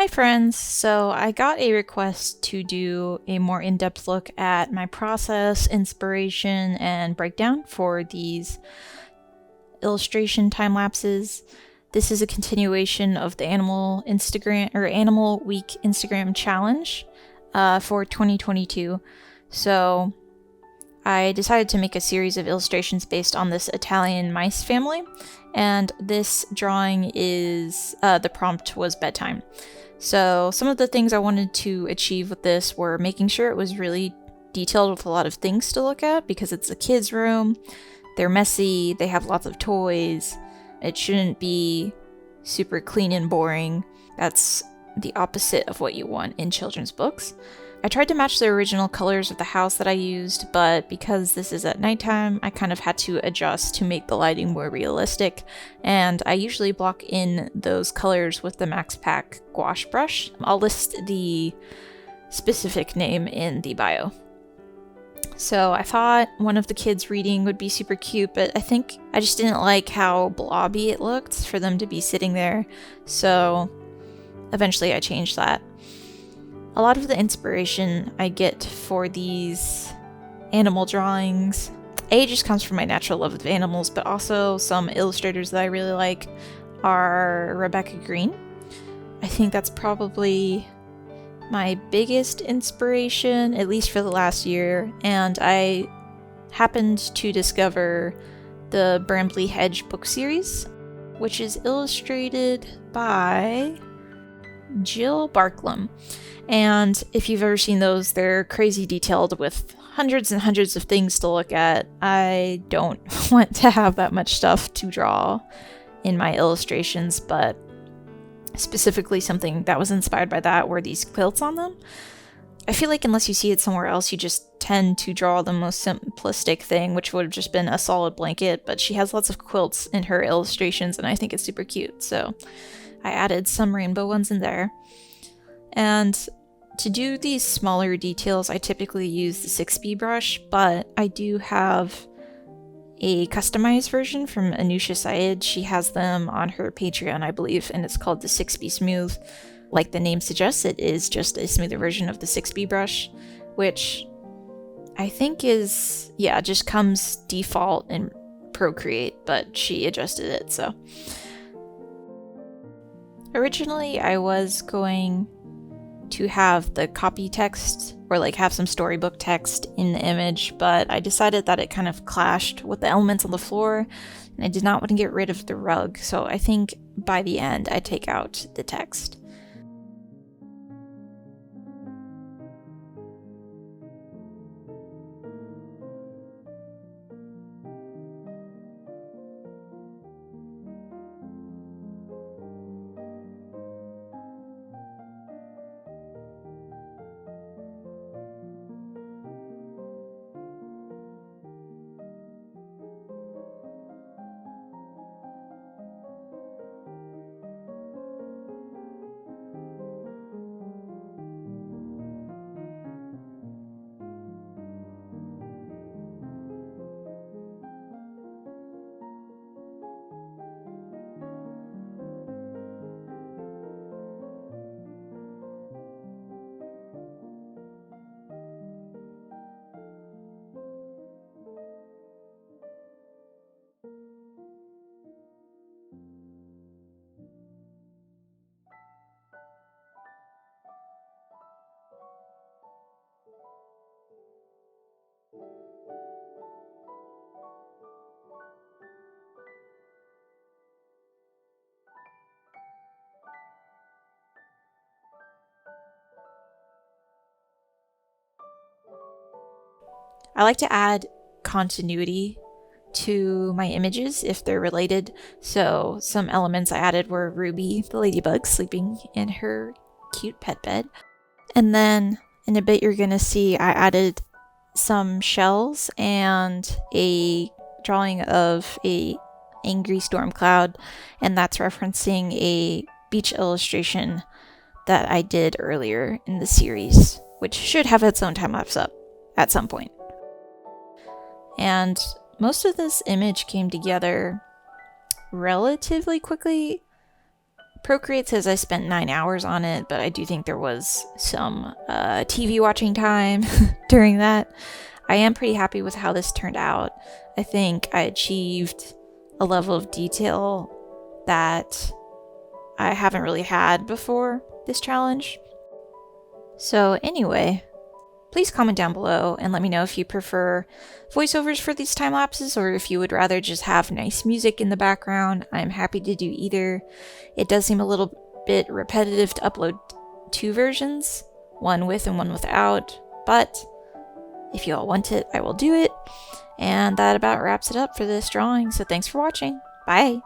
Hi friends! So I got a request to do a more in-depth look at my process, inspiration, and breakdown for these illustration time lapses. This is a continuation of the Animal Week Instagram challenge for 2022. So I decided to make a series of illustrations based on this Italian mice family, and this drawing is the prompt was bedtime. So some of the things I wanted to achieve with this were making sure it was really detailed with a lot of things to look at because it's a kid's room, they're messy, they have lots of toys, it shouldn't be super clean and boring. That's the opposite of what you want in children's books. I tried to match the original colors of the house that I used, but because this is at nighttime, I kind of had to adjust to make the lighting more realistic, and I usually block in those colors with the Maxpack gouache brush. I'll list the specific name in the bio. So I thought one of the kids reading would be super cute, but I think I just didn't like how blobby it looked for them to be sitting there, so eventually I changed that. A lot of the inspiration I get for these animal drawings, just comes from my natural love of animals, but also some illustrators that I really like are Rebecca Green. I think that's probably my biggest inspiration, at least for the last year, and I happened to discover the Brambley Hedge book series, which is illustrated by Jill Barklam. And if you've ever seen those, they're crazy detailed with hundreds and hundreds of things to look at. I don't want to have that much stuff to draw in my illustrations, but specifically something that was inspired by that were these quilts on them. I feel like unless you see it somewhere else, you just tend to draw the most simplistic thing, which would have just been a solid blanket, but she has lots of quilts in her illustrations, and I think it's super cute, so I added some rainbow ones in there. And to do these smaller details, I typically use the 6B brush, but I do have a customized version from Anoosha Syed. She has them on her Patreon, I believe, and it's called the 6B Smooth. Like the name suggests, it is just a smoother version of the 6B brush, which I think is, just comes default in Procreate, but she adjusted it, so. Originally, I was going to have the copy text or like have some storybook text in the image, but I decided that it kind of clashed with the elements on the floor and I did not want to get rid of the rug, so I think by the end I take out the text. I like to add continuity to my images if they're related, so some elements I added were Ruby, the ladybug, sleeping in her cute pet bed. And then in a bit you're gonna see I added some shells and a drawing of a angry storm cloud, and that's referencing a beach illustration that I did earlier in the series, which should have its own time-lapse up at some point. And most of this image came together relatively quickly, Procreate says I spent 9 hours on it, but I do think there was some TV watching time during that. I am pretty happy with how this turned out. I think I achieved a level of detail that I haven't really had before this challenge. So anyway, please comment down below and let me know if you prefer voiceovers for these time lapses or if you would rather just have nice music in the background. I'm happy to do either. It does seem a little bit repetitive to upload 2 versions, one with and one without, but if you all want it, I will do it. And that about wraps it up for this drawing, so thanks for watching. Bye!